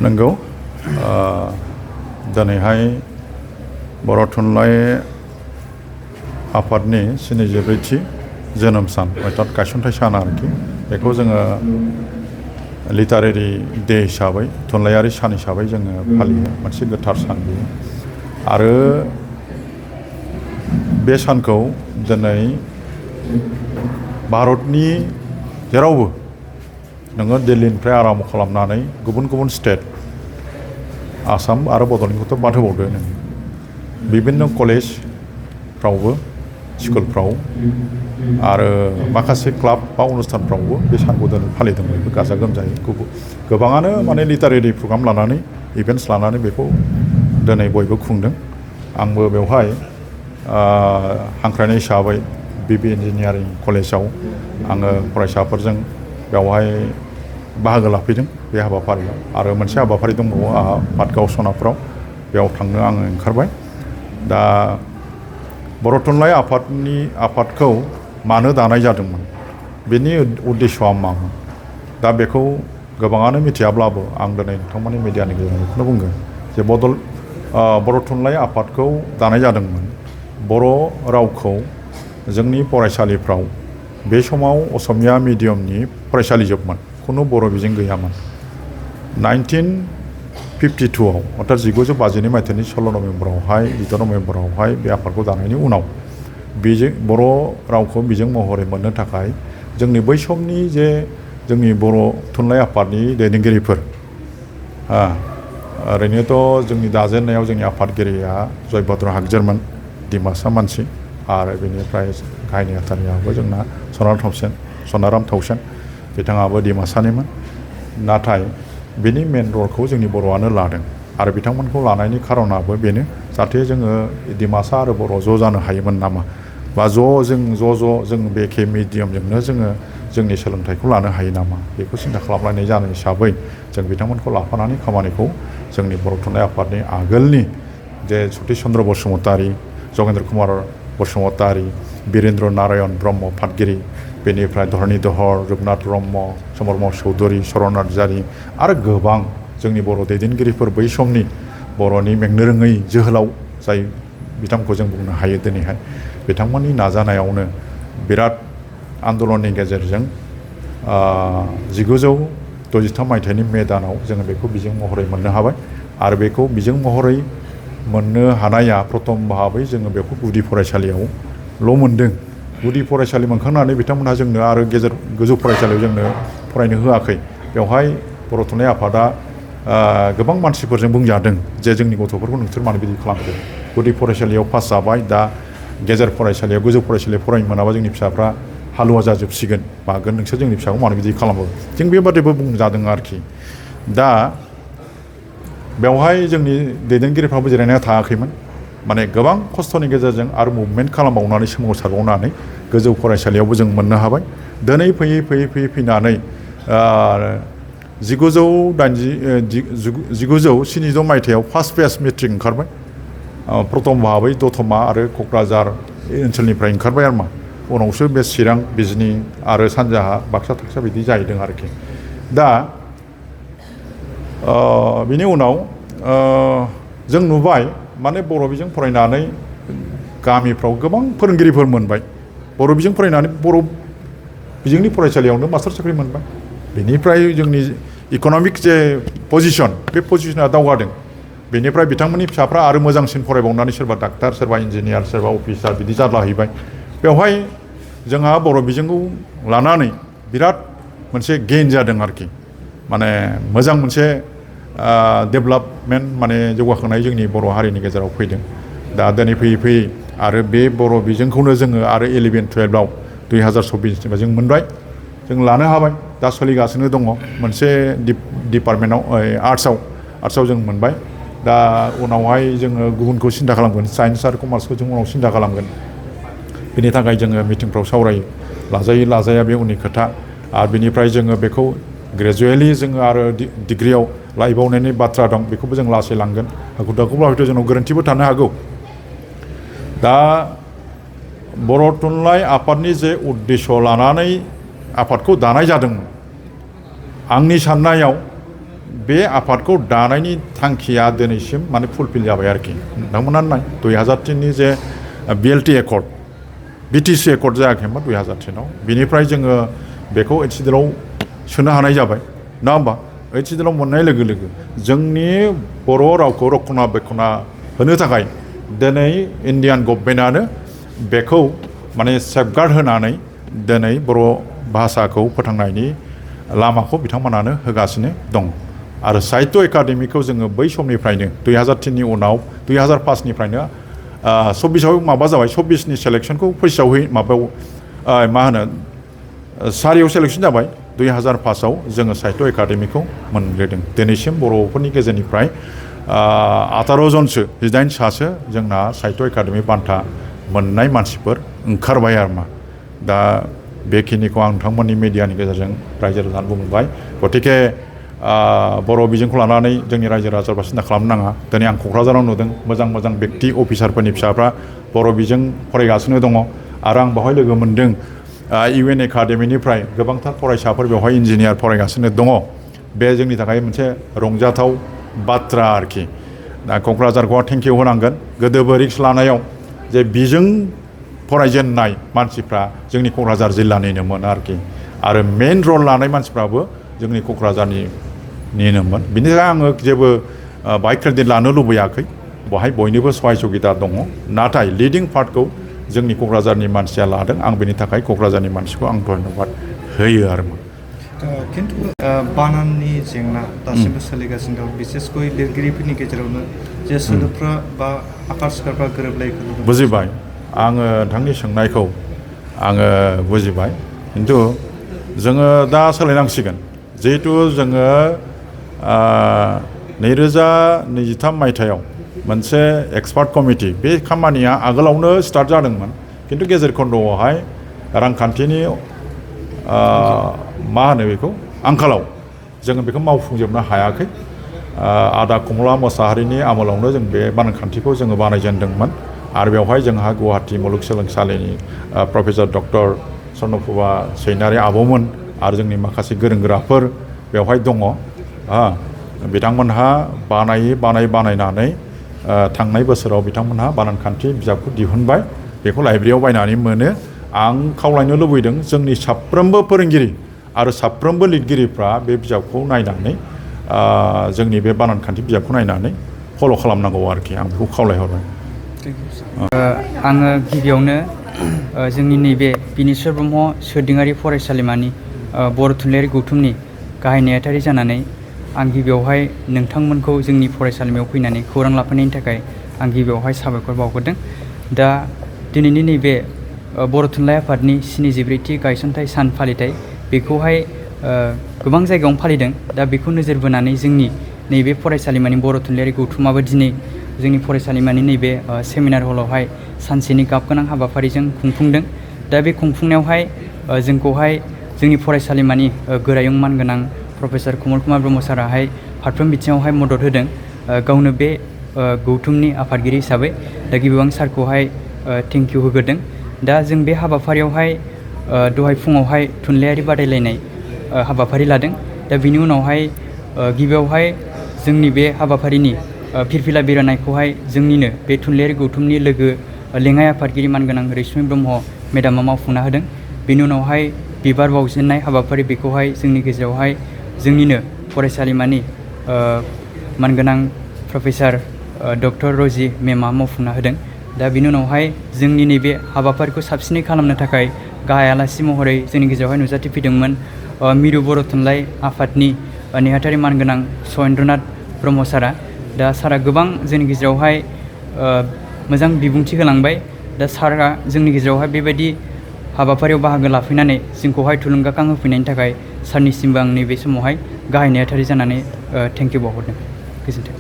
नंगौ दिनैहाय बर' थुनलाइ आफादनि 74थि जोनोम सान अर्थात गायसनथाइ सान आरोखि बेखौ जोङो लिटारेरि डे हिसाबै थुनलाइयारि सान हिसाबै जोङो फालियो मोनसे गोथार सान बेयो आरो बे सानखौ दिनै भारतनि जेरावबो नोङो दिल्लीनिफ्राय आराम्भ खालामनानै गुबुन गुबुन स्टेट आसाम आरो बड'लेण्डखौथ' बाद होबावदो नों बिभिन्न कलेजफ्रावबो स्कुलफ्राव आरो माखासे क्लाब बा अनुस्थानफ्रावबो बे सानखौ दिनै फालिदों बयबो गाजा गोमजायै गोबाङानो माने लिटारेरि प्रग्राम लानानै इभेन्ट्स लानानै बेखौ दिनै बयबो खुंदों आंबो बेवहाय हांख्रायनाय हिसाबै बिबि इन्जिनियारिं कलेजाव आङो फरायसाफोरजों बेवहाय बाहागो लाफैदों बे हाबाफारियाव आरो मोनसे हाबाफारि दंबावो आंहा पाटगाव सनापुराव बेयाव थांनो आङो ओंखारबाय दा बर' थुनलाइ आफादखौ मानो दानाय जादोंमोन बेनि उद्देश्यआ मामोन दा बेखौ गोबाङानो मिथियाब्लाबो आं दिनै नोंथांमोननि मिडियानि गेजेरजों बेखौनो बुंगोन जे बर' थुनलाइ आफादखौ दानाय जादोंमोन बर' रावखौ जोंनि फरायसालिफ्राव बे समाव असमिया मिडियामनि फरायसालि जोबमोन खुनु बर' बिजों गैयामोन 1952आव अर्थात 1952 मायथाइनि 16 नभेम्बरावहाय 14 नभेम्बरावहाय बे आफादखौ दानायनि उनाव बर' रावखौ बिजों महरै मोननो थाखाय जोंनि बै समनि जे जोंनि बर' थुनलाइ आफादनि दैदेनगिरिफोर ओरैनोथ' जोंनि दाजेननायाव जोंनि आफादगिरिया जयभद्र हागजेरमोन डिमासा मानसि आरो बेनिफ्राय गाहाय नेहाथारियाबो जोंना सनाराम थौसेन बिथाङाबो डिमासानिमोन नाथाय बेनि मेन रलखौ जोंनि बर'आनो लादों आरो बिथांमोनखौ लानायनि खारनाबो बेनो जाहाथे जोङो डिमासा आरो बर' ज' जानो हायोमोन नामा बा जों बे एखे मिडियामजोंनो जोङो जोंनि सोलोंथाइखौ लानो हायो नामा बेखौ सिन्था खालामलायनाय जानाय हिसाबै जों बिथांमोनखौ लाफानानै खामानिखौ जोंनि बर' थुनलाइ आफादनि आगोलनि जे सतिश चन्द्र बसुमतारी जगेन्द्र कुमार बसुमतारी बिरेन्द्र नारायण ब्रह्म फादगिरि बेनिफ्राय धरनीधर रुपनाथ ब्रह्म समरम चौधुरी चरण नार्जारी आरो गोबां जोंनि बर' दैदेनगिरिफोर बै समनि बर'नि मेंनो रोङै जोहोलाव जाय बिथांखौ जों बुंनो हायो दिनैहाय बिथांमोननि नाजानायावनो बिराद आन्दलननि गेजेरजों 1963 मायथाइनि मे दानाव जोङो बेखौ बिजों महरै मोननो हाबाय आरो बेखौ बिजों महरै मोननो हानाया प्रथम भाबै जोङो बेखौ गुदि फरायसालियावल' मोनदों गुदि फरायसालि मोनखांनानै बिथांमोनहा जोंनो आरो गोजौ फरायसालियाव जोंनो फरायनो होआखै बेवहाय बर' थुनलाइ आफादा गोबां मानसिफोरजों बुंजादों जे जोंनि गथ'फोरखौ नोंसोर मानो बिदि खालामदों गुदि फरायसालियाव पास जाबाय दा गेजेर फरायसालियाव गोजौ फरायसालियाव फरायनो मोनाबा जोंनि फिसाफ्रा हालुवा जाजोबसिगोन बागोन नोंसोर जोंनि फिसाखौ मानो बिदि खालामो जों बेबादिबो बुंजादों आरोखि दा बेवहाय जोंनि दैदेनगिरिफ्राबो जिरायनाया थायाखैमोन माने गोबां खस्थ'नि गेजेरजों आरो मुभमेन्ट खालामबावनानै सोमावसारबावनानै गोजौ फरायसालियावबो जों मोननो हाबाय दिनै फैनानै 1976 मायथाइयाव फार्स्ट बेच मेट्रिक ओंखारबाय प्रथम भाबै दतमा आरो क'क्राझार ओनसोलनिफ्राय ओंखारबाय आरो उनावसो बे चिरां बिजनि आरो सानजाहा बाक्सा थाक्सा बिदि जाहैदों आरोखि दा बिनि उनाव जों नुबाय माने बर' बिजों फरायनानै गामिफ्राव गोबां फोरोंगिरिफोर मोनबाय बर' बिजों फरायनानै बर' बिजोंनि फरायसालियावनो मास्टार साख्रि मोनबाय बेनिफ्राय जोंनि इक'नमिक जे पजिसन बे पजिसना दावगादों बेनिफ्राय बिथांमोननि फिसाफ्रा आरो मोजांसिन फरायबावनानै सोरबा डाक्टार सोरबा इन्जिनियार सोरबा अफिसार बिदि जालाहैबाय बेवहाय जोंहा बर' बिजोंखौ लानानै बिराद मोनसे गेइन जादों आरोखि माने मोजां मोनसे डेभेलपमेन्ट माने जौगाखांनाय जोंनि बर' हारिनि गेजेराव फैदों दा दिनै फैयै आरो बे बर' बिजोंखौनो जोङो आरो 11-12आव 2024 जों मोनबाय जों लानो हाबाय दा सोलिगासिनो दङ मोनसे डिपार्टमेन्टआव आर्ट्सआव जों मोनबाय दा उनावहाय जोङो गुबुनखौ सिन्था खालामगोन साइन्स आरो कमार्सखौ जों उनाव सिन्था खालामगोन बेनि थाखाय जोङो मिटिंफ्राव सावरायो लाजाया बे उननि खोथा आरो बिनिफ्राय जोङो बेखौ ग्रेजुवेलि जोङो आरो डिग्रियाव लायबावनायनि बाथ्रा दं बेखौबो जों लासै लांगोन हाखु दाखुब्ला हयथ' जोंनाव गोरोन्थिबो थानो हागौ दा बर' थुनलाइ आफादनि जे उद्देश्य लानानै आफादखौ दानाय जादोंमोन आंनि साननायाव बे आफादखौ दानायनि थांखिया दिनैसिम माने फुलफिल जाबाय आरोखि नोंथांमोना नाय 2003नि जे BLT एकर्ड BTC एकर्ड जायाखैमोन 2003आव बिनिफ्राय जोङो बेखौ HCDL सोनो हानाय जाबाय नङा होमबा HCDL मोननाय लोगो लोगो जोंनि बर' रावखौ रक्षणाबेक्षण होनो थाखाय दिनै इन्डियान गभर्नमेन्टआनो बेखौ माने सेफगार्ड होनानै दिनै बर' भाषाखौ फोथांनायनि लामाखौ बिथांमोनानो होगासिनो दं आरो साहित्य एकाडेमिखौ जोङो बै समनिफ्रायनो 2003नि उनाव 2005निफ्रायनो 24आव माबा जाबाय 24नि सेलेक्शनखौ फैसाव माबायाव मा होनो सारियाव सेलेक्शन जाबाय 2005आव जोङो साहित्य एकाडेमिखौ मोनग्रोदों दिनैसिम बर'फोरनि गेजेरनिफ्राय 18 जनसो 18 सासो जोंना साहित्य एकाडेमि बान्था मोननाय मानसिफोर ओंखारबाय आरोमा दा बेखिनिखौ आं नोंथांमोननि मिडियानि गेजेरजों रायजो राजानो बुंबाय गतिके बर' बिजोंखौ लानानै जोंनि रायजो राजाफ्रा सिन्था खालामनो नाङा दिनै आं क'क्राझाराव नुदों मोजां मोजां व्यक्ति अफिसारफोरनि फिसाफ्रा बर' बिजों फरायगासिनो दङ आरो आं बेवहाय लोगो मोनदों UN एकाडेमिनिफ्राय गोबांथार फरायसाफोर बेवहाय इन्जिनियार फरायगासिनो दङ बे जोंनि थाखाय मोनसे रंजाथाव बाथ्रा आरोखि दा क'क्राझारखौ थेंक इउ होनांगोन गोदोबो रिक्स लानायाव जे बिजों फरायजेननाय मानसिफ्रा जोंनि क'क्राझार जिल्लानिनोमोन आरोखि आरो मेन रल लानाय मानसिफ्राबो जोंनि क'क्राझारनिनोमोन बिनि थाखाय आङो जेबो बाय क्रेडिट लानो लुबैयाखै बहाय बयनिबो सहाय सुबिदा दङ नाथाय लिडिं पार्टखौ जोंनि क'क्राझारनि मानसिया लादों आं बेनि थाखाय क'क्राझारनि मानसिखौ आं धन्यबाद होयो आरो खिन्थु बानाननि जेंना दासिमबो सोलिगासिनो दं बिसेसकय लिरगिरिफोरनि गेजेरावनो जे सोदोबफ्रा बा आखार सिखारफ्रा गोरोबलायैखौ बुजिबाय आङो नोंथांनि सोंनायखौ आङो बुजिबाय खिन्थु जोङो दा सोलायनांसिगोन जिहेतु जोङो 2023 मायथाइयाव मोनसे एक्सपार्ट कमिटि बे खामानिया आगोलावनो स्टार्ट जादोंमोन खिन्थु गेजेर खन्द'आवहाय रांखान्थिनि मा होनो बेखौ आंखालाव जोङो बेखौ मावफुंजोबनो हायाखै आदा कमला मोसाहारिनि आमोलावनो जों बे बानखान्थिखौ जोङो बानायजेनदोंमोन आरो बेवहाय जोंहा गुवाहाटी मुलुगसोलोंसालिनि प्रफेसर डक्टर स्वर्नप्रभा सैनारि आब'मोन आरो जोंनि माखासे गोरों गोराफोर बेवहाय दङ बिथांमोनहा बानायनानै थांनाय बोसोराव बिथांमोनहा बानानखान्थि बिजाबखौ दिहुनबाय बेखौ लाइब्रेरियाव बायनानै मोनो आं खावलायनो लुबैदों जोंनि साफ्रोमबो फोरोंगिरि आरो साफ्रोमबो लिरगिरिफ्रा बे बिजाबखौ नायनानै जोंनि बे बानानखान्थि बिजाबखौ नायनानै फल' खालामनांगौ आरोखि आं बेखौ खावलायहरबाय आङो गिबियावनो जोंनि नैबे बिनेश्वर ब्रह्म सोरदिङारि फरायसालिमानि बर' थुनलाइयारि गौथुमनि गाहाय नेहाथारि जानानै आं गिबियावहाय नोंथांमोनखौ जोंनि फरायसालिमायाव फैनानै खौरां लाफैनायनि थाखाय आं गिबियावहाय साबायखर बावहरदों दा दिनैनि नैबे बर' थुनलाइ आफादनि 74थि गायसनथाइ सान फालिथाय बेखौहाय गोबां जायगायावनो फालिदों दा बेखौ नोजोर बोनानै जोंनि नैबे फरायसालिमानि बर' थुनलाइयारि गौथुमाबो दिनै जोंनि फरायसालिमानि नैबे सेमिनार हलावहाय सानसेनि गाबगोनां हाबाफारिजों खुंफुंदों दा बे खुंफुंनायावहाय जोंखौहाय जोंनि फरायसालिमानि गोरायुं मानगोनां प्रफेसर कमल कुमार ब्रह्म साराहाय फारफ्रोम बिथिङावहाय मदद होदों गावनो बे गौथुमनि आफादगिरि हिसाबै दा गिबियाव आं सारखौहाय थेंक इउ होग्रोदों दा जों बे हाबाफारियावहाय दहाय फुङावहाय थुनलाइयारि बादायलायनाय हाबाफारि लादों दा बिनि उनावहाय गिबियावहाय जोंनि बे हाबाफारिनि फिरफिला बिरहोनायखौहाय जोंनिनो बे थुनलाइयारि गौथुमनि लोगो लेङाइ आफादगिरि मानगोनां रैसुमै ब्रह्म मेडामा मावफुंना होदों बिनि उनावहाय बिबार बावजेननाय हाबाफारि बेखौहाय जोंनि गेजेरावहाय जोंनिनो फरायसालिमानि मानगोनां प्रफेसर डक्टर रजि मेमा मावफुंना होदों दा बिनि उनावहाय जोंनि नैबे हाबाफारिखौ साबसिनै खालामनो थाखाय गाहाय आलासि महरै जोंनि गेजेरावहाय नुजाथिफैदोंमोन मिरु बर' थुनलाइ आफादनि नेहाथारि मानगोनां सहेन्द्रनाथ ब्रह्म सारा दा सारा गोबां जोंनि गेजेरावहाय मोजां बिबुंथि होलांबाय दा सारा जोंनि गेजेरावहाय बेबायदि हाबाफारियाव बाहागो लाफैनानै जोंखौहाय थुलुंगाखां होफैनायनि थाखाय सारनिसिमबो आं नैबे समावहाय गाहाय नेहाथारि जानानै थेंक इउ बावहरदों गोजोन्थों